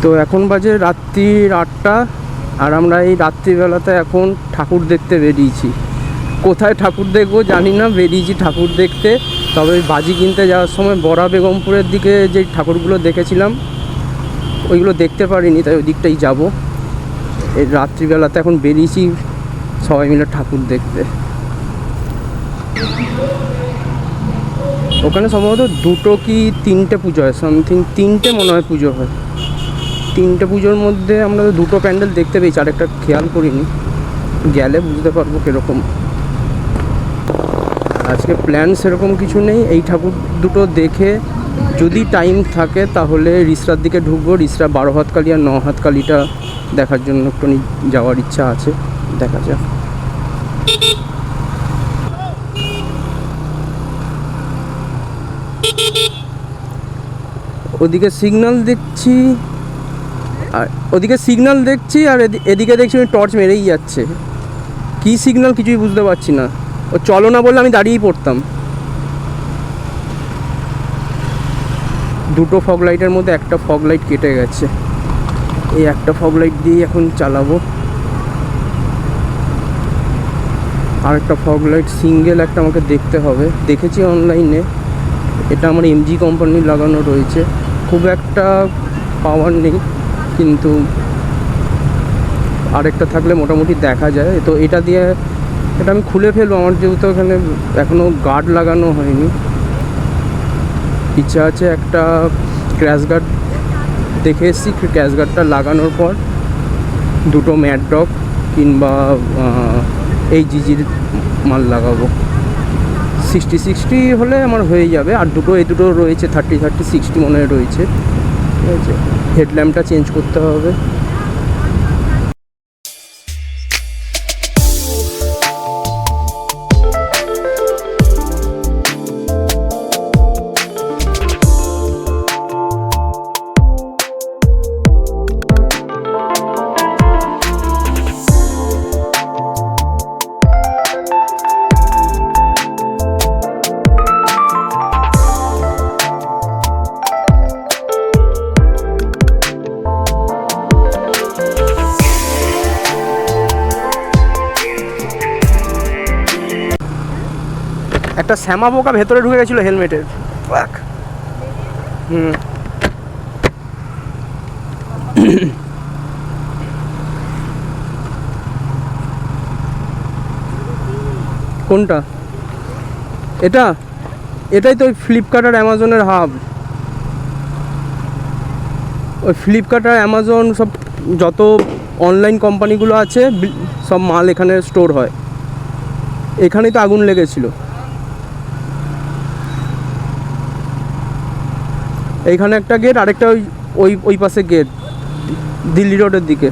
তো এখন বাজে রাত্রি 8টা, আর আমরা এই রাত্রিবেলাতে এখন ঠাকুর দেখতে বেরিয়েছি। কোথায় ঠাকুর দেখবো জানি না, বেরিয়েছি ঠাকুর দেখতে। তবে বাজি কিনতে যাওয়ার সময় বড়া বেগমপুরের দিকে যে ঠাকুরগুলো দেখেছিলাম ওইগুলো দেখতে পারিনি, তাই ওই দিকটাই যাবো। এই রাত্রিবেলাতে এখন বেরিয়েছি সবাই মিলে ঠাকুর দেখতে। ওখানে সম্ভবত 2 কি 3টে পুজো হয়, সামথিং 3টে মনে হয় পুজো হয়। 3টে পুজোর মধ্যে আমরা 2টো প্যান্ডেল দেখতে পেয়েছি, আরেকটা খেয়াল করিনি, গেলে বুঝতে পারবো কীরকম। আজকে প্ল্যান সেরকম কিছু নেই, এই ঠাকুর দুটো দেখে যদি টাইম থাকে তাহলে রিসরার দিকে ঢুকবো। রিসরা 12 হাত কালী আর 9 হাত কালীটা দেখার জন্য একটু যাওয়ার ইচ্ছা আছে, দেখা যাক। ওদিকে সিগন্যাল দেখছি আর এদিকে দেখছি টর্চ মেরেই যাচ্ছে। কী সিগন্যাল কিছুই বুঝতে পারছি না। ও চলো না বললে আমি দাঁড়িয়েই পড়তাম। 2টো ফগ লাইটের মধ্যে একটা ফগ লাইট কেটে গেছে, এই একটা ফগ লাইট দিয়েই এখন চালাবো। আর একটা ফগ লাইট সিঙ্গেল একটা আমাকে দেখতে হবে, দেখেছি অনলাইনে, এটা আমার এমজি কোম্পানির লাগানো রয়েছে। খুব একটা পাওয়ার নেই, কিন্তু আরেকটা থাকলে মোটামুটি দেখা যায়। তো এটা আমি খুলে ফেলবো, আমার যেহেতু এখানে এখনও গার্ড লাগানো হয়নি। ইচ্ছা আছে একটা ক্র্যাশ গার্ড দেখে এসেছি, ক্র্যাশ গার্ডটা লাগানোর পর 2টো ম্যাড ডগ কিংবা এই জিজির মাল লাগাবো। 60 হলে আমার হয়ে যাবে। আর এই দুটো রয়েছে 30-60 মনে হয় রয়েছে, ঠিক আছে। হেডল্যাম্পটা চেঞ্জ করতে হবে। একটা শ্যামা পোকা ভেতরে ঢুকে গেছিল হেলমেটের। কোনটা? এটাই তো ওই ফ্লিপকার্ট আর অ্যামাজনের হাব। ওই ফ্লিপকার্ট আর অ্যামাজন সব যত অনলাইন কোম্পানিগুলো আছে সব মাল এখানে স্টোর হয়। এখানেই তো আগুন লেগেছিল। এইখানে একটা গেট, আরেকটা ওই পাশে গেট, দিল্লি রোডের দিকে।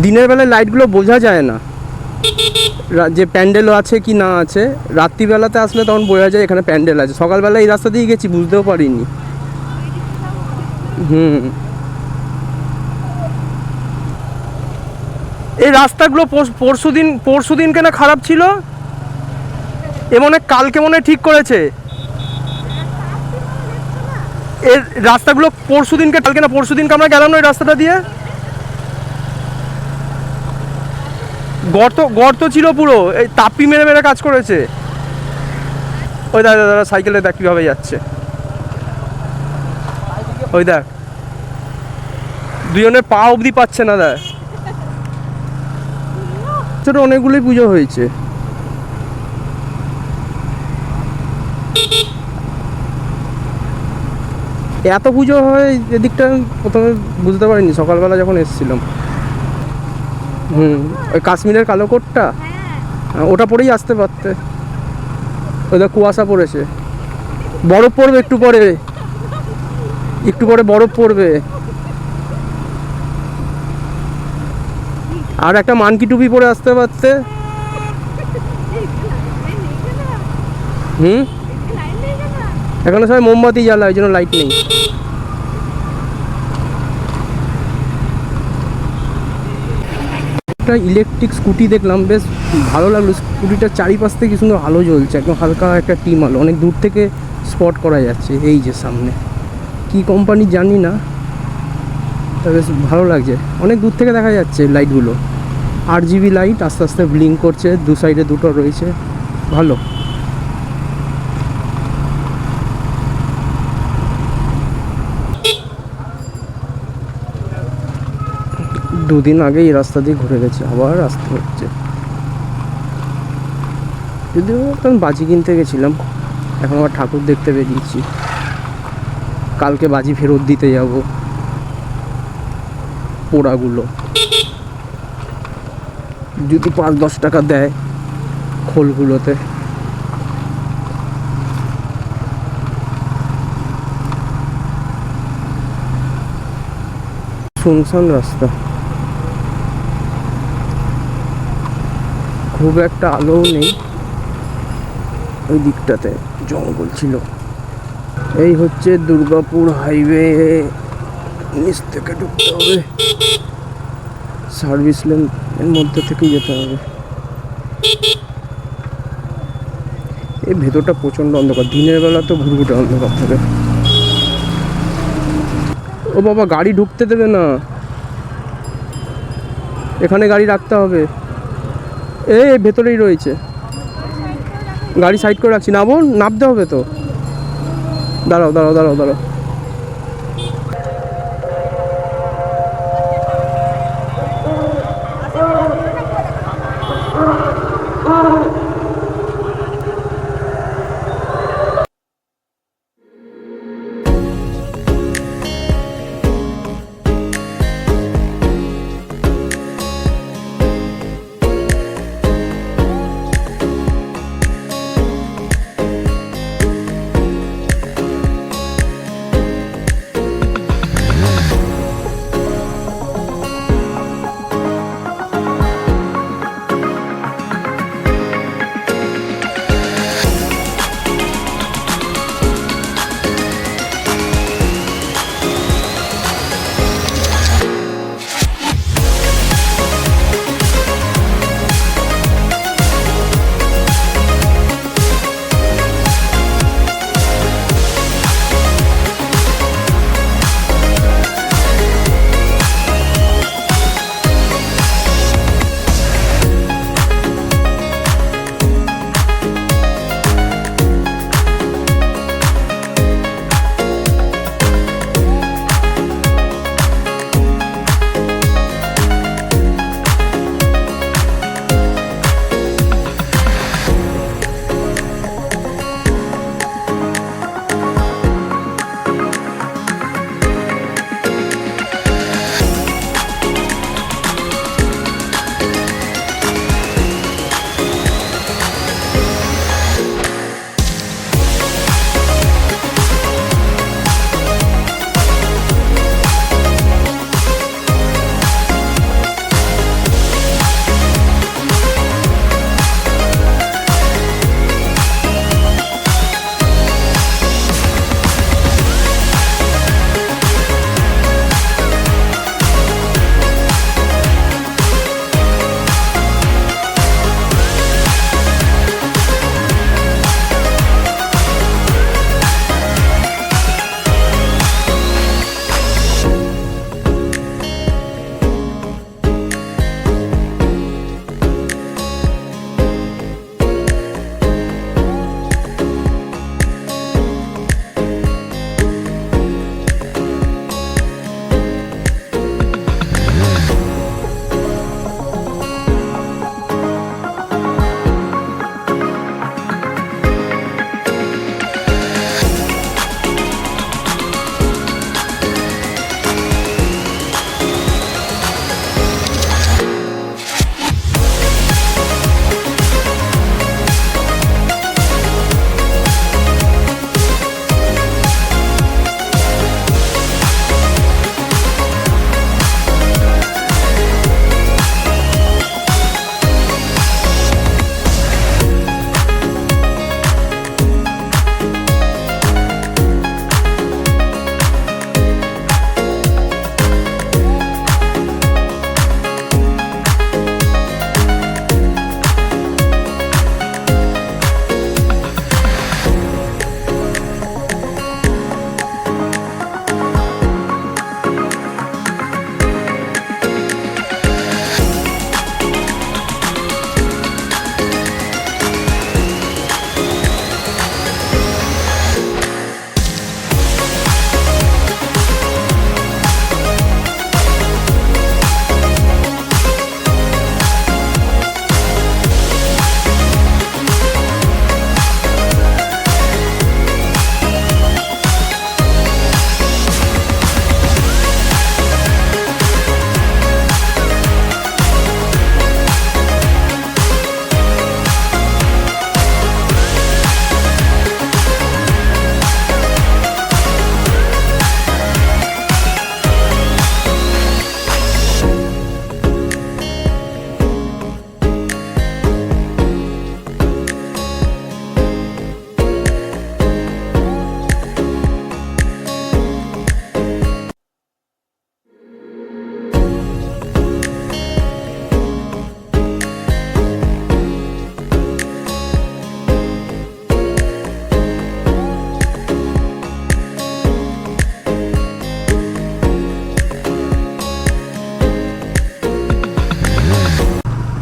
দিনের বেলায় লাইটগুলো বোঝা যায় না যে প্যান্ডেলও আছে কি না আছে। রাত্রিবেলাতে আসলে তখন বোঝা যায় এখানে প্যান্ডেল আছে। সকালবেলা এই রাস্তা দিয়ে গেছি, বুঝতেও পারিনি। এই রাস্তাগুলো পরশুদিন কেন খারাপ ছিল, কালকে মনে ঠিক করেছে। এর রাস্তাগুলো কালকে না পরশুদিনকে আমরা গেলাম না ওই রাস্তাটা দিয়ে, গর্ত ছিল পুরো, এই তাপ্পি মেরে কাজ করেছে। ওই দাদা সাইকেলে দেখ কীভাবে যাচ্ছে, ওই দেখ দুজনের পা অবধি পাচ্ছে না। দেখ ছোটো অনেকগুলোই পুজো হয়েছে। এত পুজো হয় এদিকটা প্রথমে বুঝতে পারিনি সকালবেলা যখন এসেছিলাম। ওই কাশ্মীরের কালো কোটটা, ওটা পরেই আসতে পারতে। ওদের কুয়াশা পড়েছে, বরফ পড়বে একটু পরে বরফ পড়বে। আর একটা মানকি টুপি পরে আসতে পারতে। এখানে সবাই মোমবাতি জ্বালায়, ওই জন্য লাইট নেই। একটা ইলেকট্রিক স্কুটি দেখলাম, বেশ ভালো লাগলো। স্কুটিটার চারিপাশ থেকে কি সুন্দর আলো জ্বলছে, একদম হালকা একটা টিম আলো, অনেক দূর থেকে স্পট করা যাচ্ছে। এই যে সামনে কি কোম্পানি জানি না, তা বেশ ভালো লাগছে, অনেক দূর থেকে দেখা যাচ্ছে লাইটগুলো। RGB লাইট আস্তে আস্তে ব্লিঙ্ক করছে, দু সাইডে দুটো রয়েছে, ভালো। দুদিন আগে এই রাস্তা দিয়ে ঘুরে গেছি, আবার আসতে হচ্ছে। যদিও আমি বাজি কিনতে গেছিলাম, এখন আবার ঠাকুর দেখতে বেরিয়েছি। কালকে বাজি ফেরত দিতে যাব, পোড়াগুলো যদি 5-10 টাকা দেয় খোলগুলোতে। শুনশান রাস্তা, খুব একটা আলোও নেই, ওই দিকটাতে জঙ্গল ছিল। এই হচ্ছে দুর্গাপুর হাইওয়ে, নিচ থেকে ঢুকতে হবে, সার্ভিস লেন এর মধ্যে থেকেই যেতে হবে। এই ভেতরটা প্রচণ্ড অন্ধকার, দিনের বেলা তো ঘুরঘুটে অন্ধকার থাকে। ও বাবা, গাড়ি ঢুকতে দেবে না, এখানে গাড়ি রাখতে হবে। এই ভেতরেই রয়েছে, গাড়ি সাইড করে রাখছি, নামো, নামতে হবে তো। দাঁড়াও দাঁড়াও দাঁড়াও দাঁড়াও।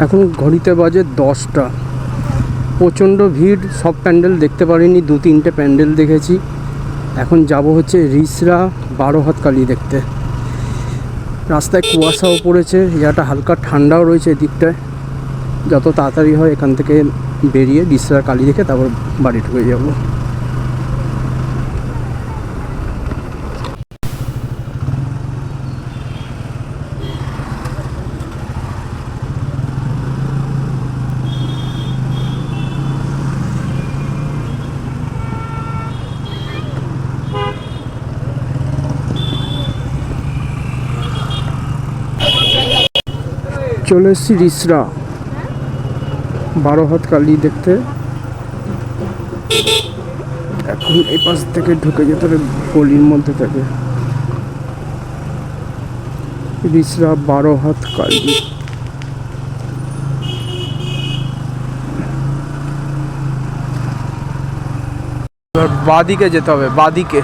এখন ঘড়িতে বাজে 10টা। প্রচণ্ড ভিড়, সব প্যান্ডেল দেখতে পারিনি, 2-3টে প্যান্ডেল দেখেছি। এখন যাব হচ্ছে রিসরা 12 হাত কালী দেখতে। রাস্তায় কুয়াশাও পড়েছে, জায়গাটা হালকা ঠান্ডাও রয়েছে এদিকটায়। যত তাড়াতাড়ি হয় এখান থেকে বেরিয়ে রিসরা কালী দেখে তারপর বাড়ি ঢুকে যাব। চলে এসেছি রিসরা 12 হাত কালী দেখতে। এখন এই পাশ থেকে ঢুকে যেতে হবে গলির মধ্যে থেকে। রিসরা 12 হাত কালী। বাদিকে যেতে হবে, বাদিকে।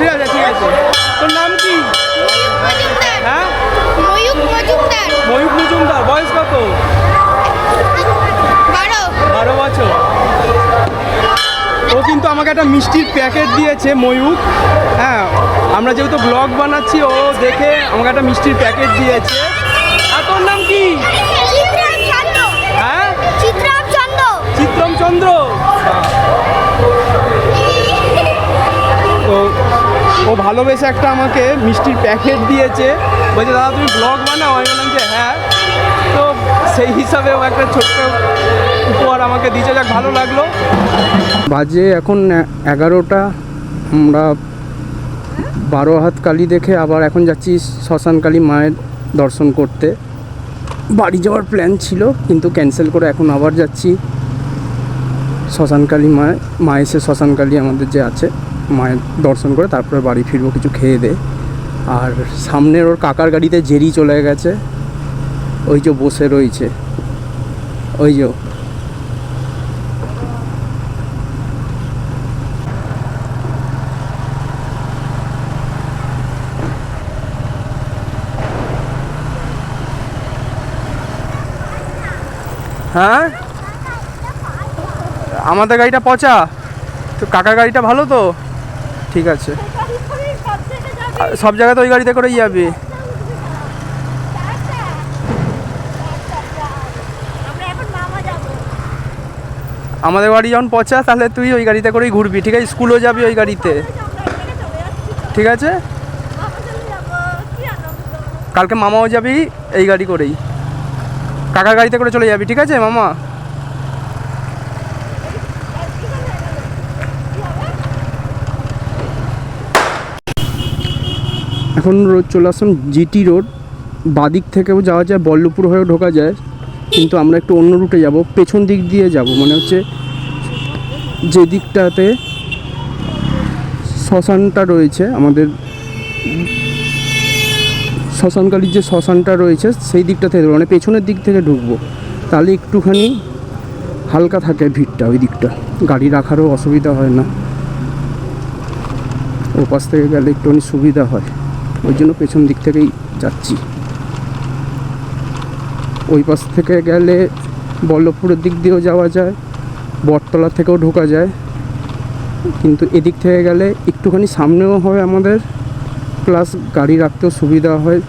ঠিক আছে, ঠিক আছে। তোর নাম কি? হ্যাঁ, ময়ূক মজুমদার। বয়স কত? 12 বছর। ও কিন্তু আমাকে একটা মিষ্টির প্যাকেট দিয়েছে, ময়ূক। হ্যাঁ, আমরা যেহেতু ব্লগ বানাচ্ছি, ও দেখে আমাকে একটা মিষ্টির প্যাকেট দিয়েছে। আর তোর নাম কি? হ্যাঁ, চিত্রমচন্দ্র। তো ও ভালোবেসে একটা আমাকে মিষ্টির প্যাকেট দিয়েছে, বলছে দাদা তুমি ব্লগ বানাও। আমি বললাম যে হ্যাঁ। তো সেই হিসাবে ও একটা ছোট্ট উপহার আমাকে দিয়েছে, যাক ভালো লাগলো। বাজে এখন 11টা। আমরা 12 হাত কালী দেখে আবার এখন যাচ্ছি শ্মশান কালী মায়ের দর্শন করতে। বাড়ি যাওয়ার প্ল্যান ছিল কিন্তু ক্যান্সেল করে এখন আবার যাচ্ছি শ্মশান কালী মা এসে শ্মশান কালী আমাদের যে আছে, মায়ের দর্শন করে তারপরে বাড়ি ফিরবো কিছু খেয়ে দে। আর সামনের ওর কাকার গাড়িতে জেরি চলে গেছে, ওই যে বসে রয়েছে, ওই যে। হ্যাঁ, আমাদের গাড়িটা পচা, তো কাকার গাড়িটা ভালো তো, ঠিক আছে। সব জায়গায় তো ওই গাড়িতে করেই যাবে। আমাদের বাড়ি যখন পচা, তাহলে তুই ওই গাড়িতে করেই ঘুরবি, ঠিক আছে? স্কুলও যাবি ওই গাড়িতে, ঠিক আছে? কালকে মামাও যাবি এই গাড়ি করেই, কাকার গাড়িতে করে চলে যাবি, ঠিক আছে মামা? এখন রোড চলে আসলাম জিটি রোড। বাদিক থেকেও যাওয়া যায়, বল্লভপুর হয়েও ঢোকা যায়, কিন্তু আমরা একটু অন্য রুটে যাব, পেছন দিক দিয়ে যাব। মানে হচ্ছে যে দিকটাতে শ্মশানটা রয়েছে, আমাদের শ্মশানকালীর যে শ্মশানটা রয়েছে সেই দিকটা থেকে, মানে পেছনের দিক থেকে ঢুকবো, তাহলে একটুখানি হালকা থাকে ভিড়টা, ওই দিকটা গাড়ি রাখারও অসুবিধা হয় না, ও পাশ থেকে গেলে একটুখানি সুবিধা হয়। ওই জন্য পেছন দিক থেকেই যাচ্ছি। ওই পাশ থেকে গেলে বল্লভপুরের দিক দিয়েও যাওয়া যায়, বটতলা থেকেও ঢোকা যায়, কিন্তু এদিক থেকে গেলে একটুখানি সামনেও হবে আমাদের, প্লাস গাড়ি রাখতেও সুবিধা হয়।